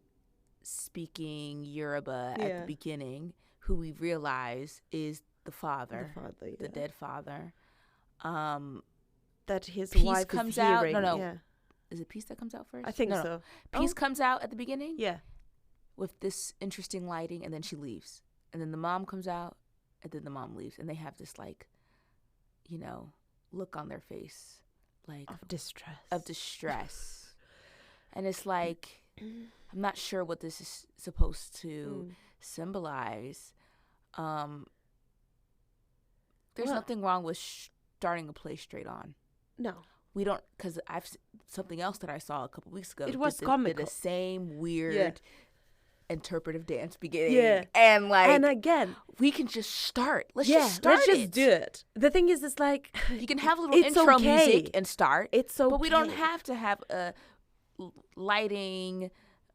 speaking Yoruba at the beginning, who we realize is the father, the dead father. That his Peace wife comes is out. hearing. No. Yeah. Is it Peace that comes out first? I think so. Peace comes out at the beginning. Yeah. With this interesting lighting, and then she leaves, and then the mom comes out, and then the mom leaves, and they have this like, look on their face, like of distress. And it's like, I'm not sure what this is supposed to symbolize. There's nothing wrong with starting a play straight on. No. We don't, because something else that I saw a couple weeks ago. It was comical. Did the same weird interpretive dance beginning. Yeah. And like. And again. We can just start. Let's just start let's just do it. The thing is, it's like. You can have a little intro music and start. It's okay. But we don't have to have a lighting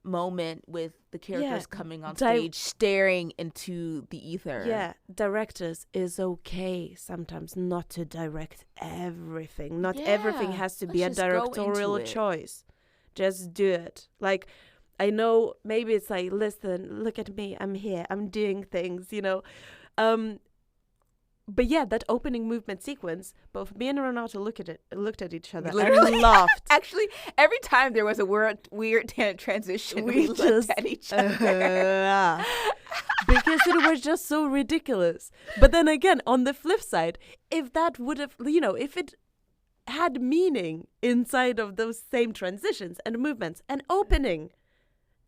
moment with the characters coming on stage staring into the ether. Yeah, directors is okay sometimes not to direct everything. Not everything has to be a directorial choice. Just do it. Like, I know maybe it's like, listen, look at me, I'm here, I'm doing things, but yeah, that opening movement sequence, both me and Renata looked at each other and laughed. Actually, every time there was a weird transition, we looked at each other. Because it was just so ridiculous. But then again, on the flip side, if that would have, if it had meaning inside of those same transitions and movements and opening,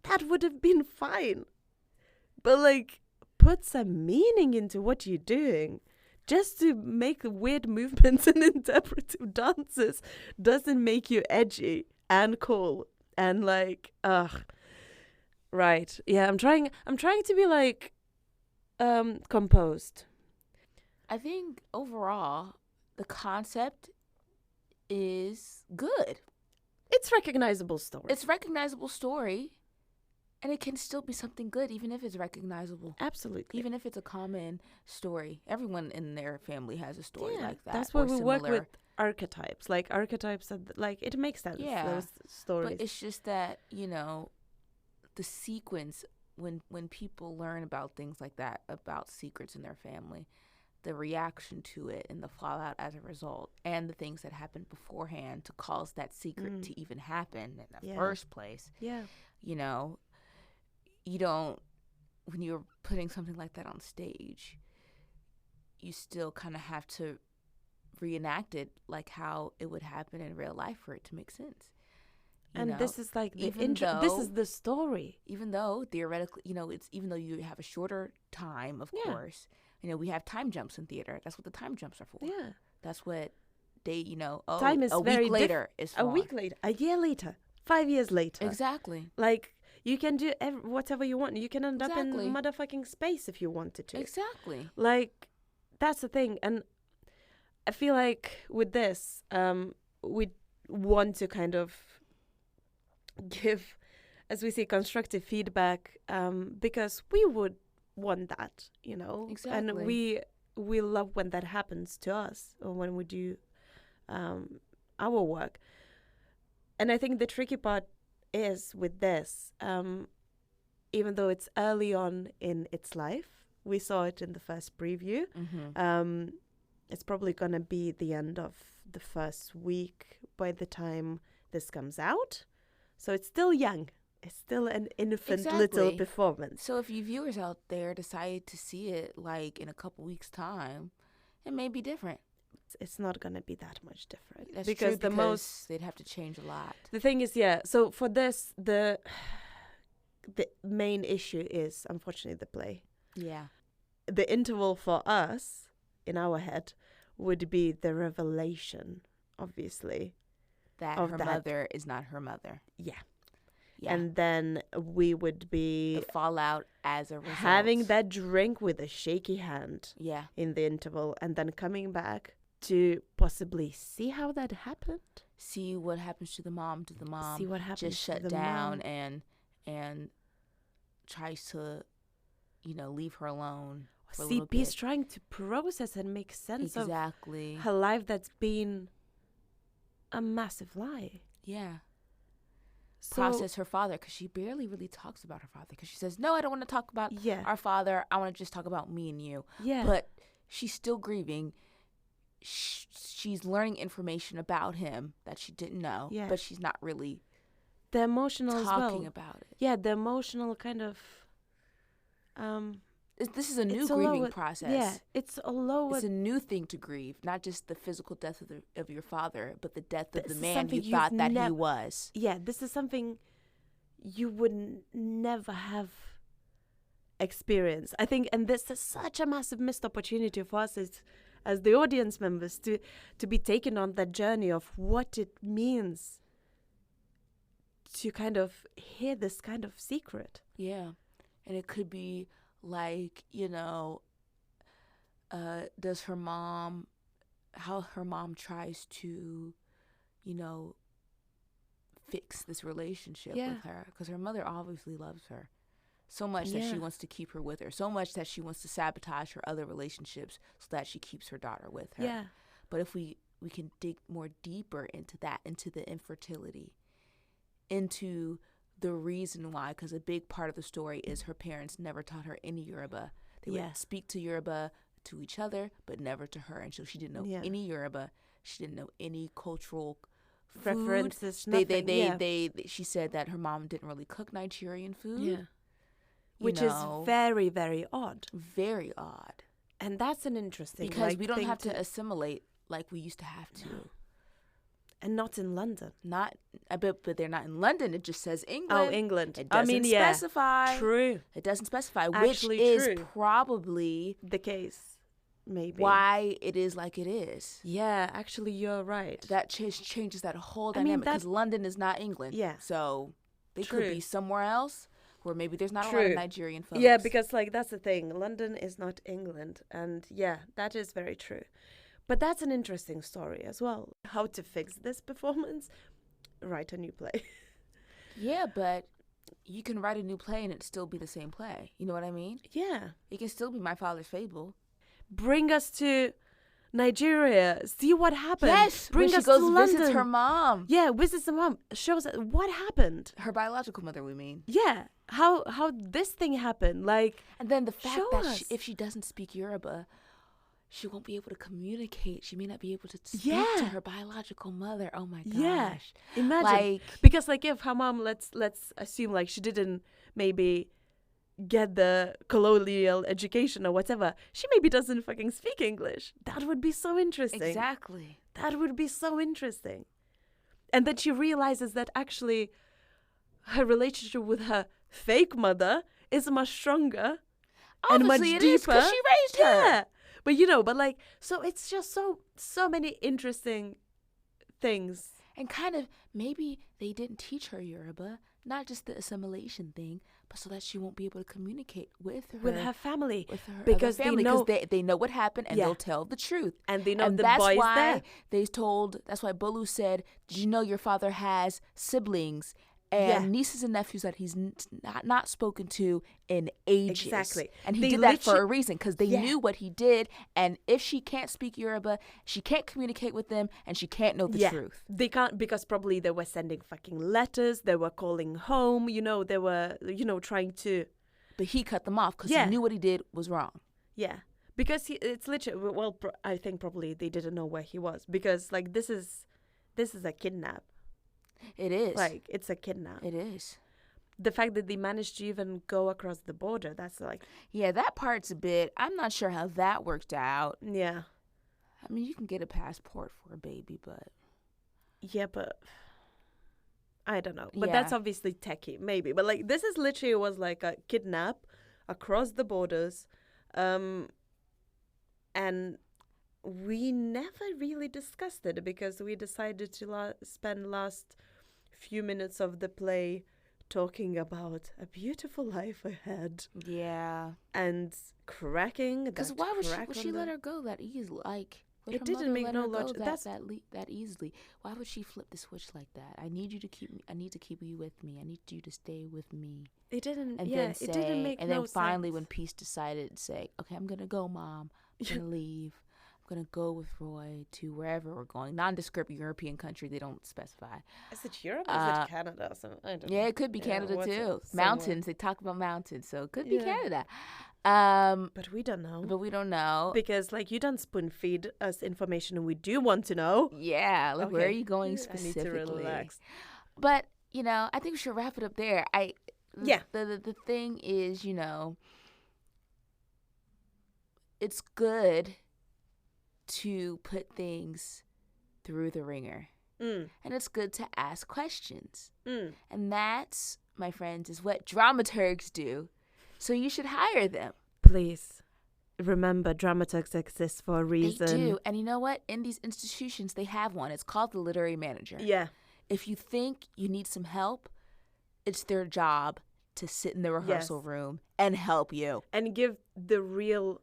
that would have been fine. But like, put some meaning into what you're doing. Just to make weird movements and interpretive dances doesn't make you edgy and cool and like, right. Yeah, I'm trying to be like composed. I think overall the concept is good. It's recognizable story. And it can still be something good, even if it's recognizable. Absolutely. Even if it's a common story. Everyone in their family has a story like that. That's why we work with archetypes. Like, archetypes, like, it makes sense, those stories. But it's just that, the sequence, when people learn about things like that, about secrets in their family, the reaction to it and the fallout as a result, and the things that happened beforehand to cause that secret to even happen in the first place. Yeah. You don't, when you're putting something like that on stage, you still kind of have to reenact it like how it would happen in real life for it to make sense. This is like the intro. This is the story. Even though theoretically, it's even though you have a shorter time, of course. We have time jumps in theater. That's what the time jumps are for. Yeah. That's what they, time is a week later is for. A week later, a year later, 5 years later. Exactly. Like, you can do whatever you want. You can end up in motherfucking space if you wanted to. Exactly. Like, that's the thing. And I feel like with this, we want to kind of give, as we say, constructive feedback, because we would want that, Exactly. And we love when that happens to us or when we do our work. And I think the tricky part is with this, even though it's early on in its life, we saw it in the first preview. It's probably gonna be the end of the first week by the time this comes out, so it's still young. It's still an infant little performance. So if you viewers out there decide to see it like in a couple weeks' time, it may be different. It's not going to be that much different. That's true, because they'd have to change a lot. The thing is, so for this, the main issue is, unfortunately, the play. Yeah. The interval for us, in our head, would be the revelation, obviously. That her mother is not her mother. Yeah. And then we would be... the fallout as a result. Having that drink with a shaky hand. Yeah. In the interval, and then coming back to possibly see how that happened. See what happens to the mom. Did the mom see what happens just shut down and tries to, leave her alone for a CP little is bit. trying to process and make sense Exactly. of her life that's been a massive lie. Yeah. So, Process her father, because she barely really talks about her father, because she says, no, I don't want to talk about yeah. our father. I want to just talk about me and you. Yeah. But she's still grieving. She's learning information about him that she didn't know, Yeah. but she's not really the emotional talking as well. about it. Yeah, the emotional kind of This is a new grieving process. Yeah, it's a lower. It's a new thing to grieve, not just the physical death of your father, but the death of the This is man something you thought that he you've was. Yeah, this is something you would never have experienced, I think, and this is such a massive missed opportunity for us as the audience members to be taken on that journey of what it means to kind of hear this kind of secret. Yeah, and it could be like, does her mom, how her mom tries to, fix this relationship with her, because her mother obviously loves her so much that she wants to keep her with her, so much that she wants to sabotage her other relationships so that she keeps her daughter with her. Yeah. But if we can dig more deeper into that, into the infertility, into the reason why, because a big part of the story is her parents never taught her any Yoruba. They would speak to Yoruba to each other, but never to her. And so she didn't know any Yoruba. She didn't know any cultural references. She said that her mom didn't really cook Nigerian food. Yeah. Which is very, very odd. Very odd. And that's an interesting because we don't have to assimilate like we used to have to. No. And not in London. But they're not in London. It just says England. Oh, England. It doesn't specify. True. It doesn't specify, Actually, which true. is probably the case. Maybe. Why it is like it is. Yeah, actually, you're right. That changes that whole dynamic, because London is not England. Yeah. So they could be somewhere else where maybe there's not a lot of Nigerian folks. Yeah, because that's the thing. London is not England. And yeah, that is very true. But that's an interesting story as well. How to fix this performance? Write a new play. Yeah, but you can write a new play and it still be the same play. You know what I mean? Yeah. It can still be My Father's Fable. Bring us to Nigeria. See what happened. Yes, bring when us she goes to London. Visits her mom. Yeah, visits the mom. Shows what happened. Her biological mother, we mean. Yeah, how this thing happened. Like, and then the fact that if she doesn't speak Yoruba, she won't be able to communicate. She may not be able to speak to her biological mother. Oh my gosh. Yeah, imagine. Because if her mom, let's assume she didn't maybe get the colonial education or whatever, she maybe doesn't fucking speak English. That would be so interesting. Exactly. That would be so interesting. And then she realizes that actually her relationship with her fake mother is much stronger and much deeper. Because she raised her. Yeah. But so it's just so many interesting things. And kind of maybe they didn't teach her Yoruba, not just the assimilation thing, but so that she won't be able to communicate with her family, with her because family, because they know what happened and they'll tell the truth, and they know and the that's boys why there. That's why Bolu said, "Did you know your father has siblings and nieces and nephews that he's not spoken to in ages?" Exactly. And he did that for a reason, because they knew what he did. And if she can't speak Yoruba, she can't communicate with them, and she can't know the truth. They can't, because probably they were sending fucking letters. They were calling home. They were trying to. But he cut them off because he knew what he did was wrong. Yeah, because it's literally. Well, I think probably they didn't know where he was, because this is a kidnap. It is. It's a kidnap. It is. The fact that they managed to even go across the border, that's Yeah, that part's a bit, I'm not sure how that worked out. Yeah. I mean, you can get a passport for a baby, but. Yeah, but. I don't know. But that's obviously techie, maybe. But this is literally was a kidnap across the borders. And we never really discussed it, because we decided to spend last few minutes of the play talking about a beautiful life ahead. Yeah. And cracking. Because why would she let her go that easily? Would It her didn't mother make let no her go logic. that easily. Why would she flip the switch like that? I need to keep you with me. I need you to stay with me. It didn't. And Yeah, then say, it didn't make and no then finally, sense. when Peace decided to say, "Okay, I'm gonna go, Mom. I'm gonna leave. I'm gonna go with Roy to wherever we're going." Nondescript European country. They don't specify. Is it Europe or is it Canada or something? I don't know. Yeah, it could be Canada too. Mountains. They talk about mountains, so it could be Canada. But we don't know. But we don't know. Because, like, you don't spoon feed us information and we do want to know. Yeah, like, where are you going specifically? I need to relax. But, I think we should wrap it up there. The thing is, it's good to put things through the ringer. And it's good to ask questions. And that's, my friends, is what dramaturgs do. So you should hire them. Please remember, dramaturgs exist for a reason. They do. And you know what? In these institutions, they have one. It's called the literary manager. Yeah. If you think you need some help, it's their job to sit in the rehearsal room and help you. And give the real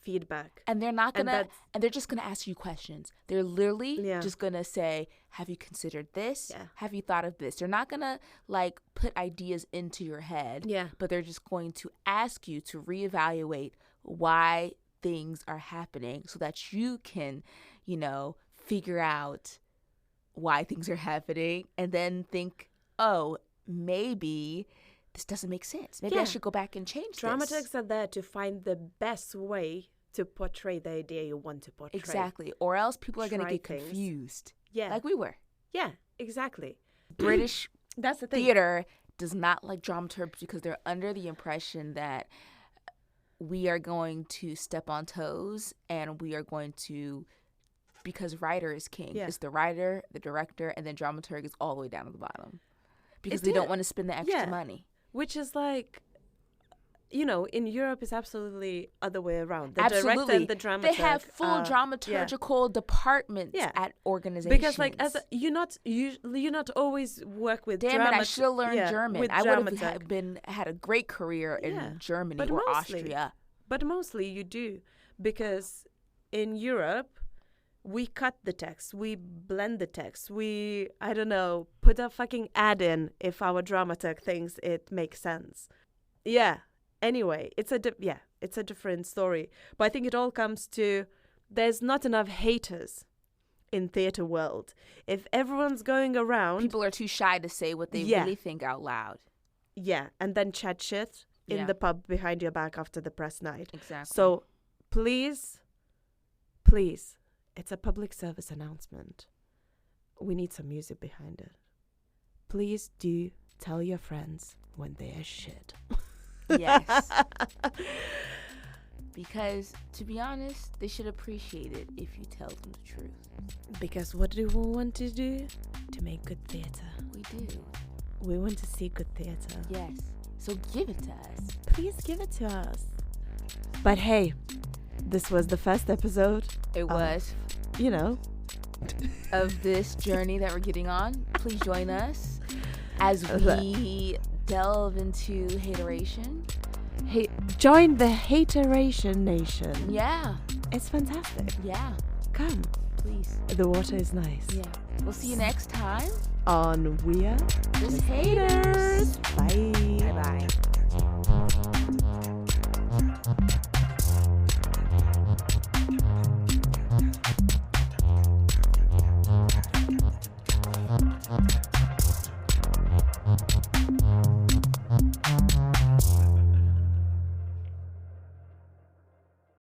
feedback. And they're not gonna, and they're just gonna ask you questions. They're literally just gonna say, "Have you considered this? Have you thought of this?" They're not gonna like put ideas into your head. But they're just going to ask you to reevaluate why things are happening so that you can, figure out why things are happening and then think, oh, maybe this doesn't make sense. Maybe I should go back and change this. Dramaturgs are there to find the best way to portray the idea you want to portray. Exactly. Or else people are going to get confused. Yeah. Like we were. Yeah, exactly. British That's the thing. theater does not like dramaturgs because they're under the impression that we are going to step on toes and we are going to, because writer is king. It's the writer, the director, and then dramaturg is all the way down to the bottom. Because they don't want to spend the extra money. Which is like, in Europe it's absolutely other way around. The director and the dramaturg. They have full dramaturgical departments at organizations. Because like you not always work with Damn it, I should have learned German. I would have had a great career in Germany or Austria. But mostly you do, because in Europe we cut the text, we blend the text, we, I don't know, put a fucking ad in if our dramaturg thinks it makes sense. Yeah. Anyway, it's a different story. But I think it all comes to there's not enough haters in theater world. If everyone's going around, people are too shy to say what they really think out loud. Yeah, and then chat shit in the pub behind your back after the press night. Exactly. So please, it's a public service announcement. We need some music behind it. Please do tell your friends when they are shit. Yes. Because, to be honest, they should appreciate it if you tell them the truth. Because what do we want to do? To make good theater. We do. We want to see good theater. Yes. So give it to us. Please give it to us. But hey, this was the first episode. It was. Of this journey that we're getting on. Please join us as we delve into hateration. Join the Hateration Nation. Yeah. It's fantastic. Yeah. Come. Please. The water is nice. Yeah. We'll see you next time on We Are Just Haters. Bye. Bye-bye.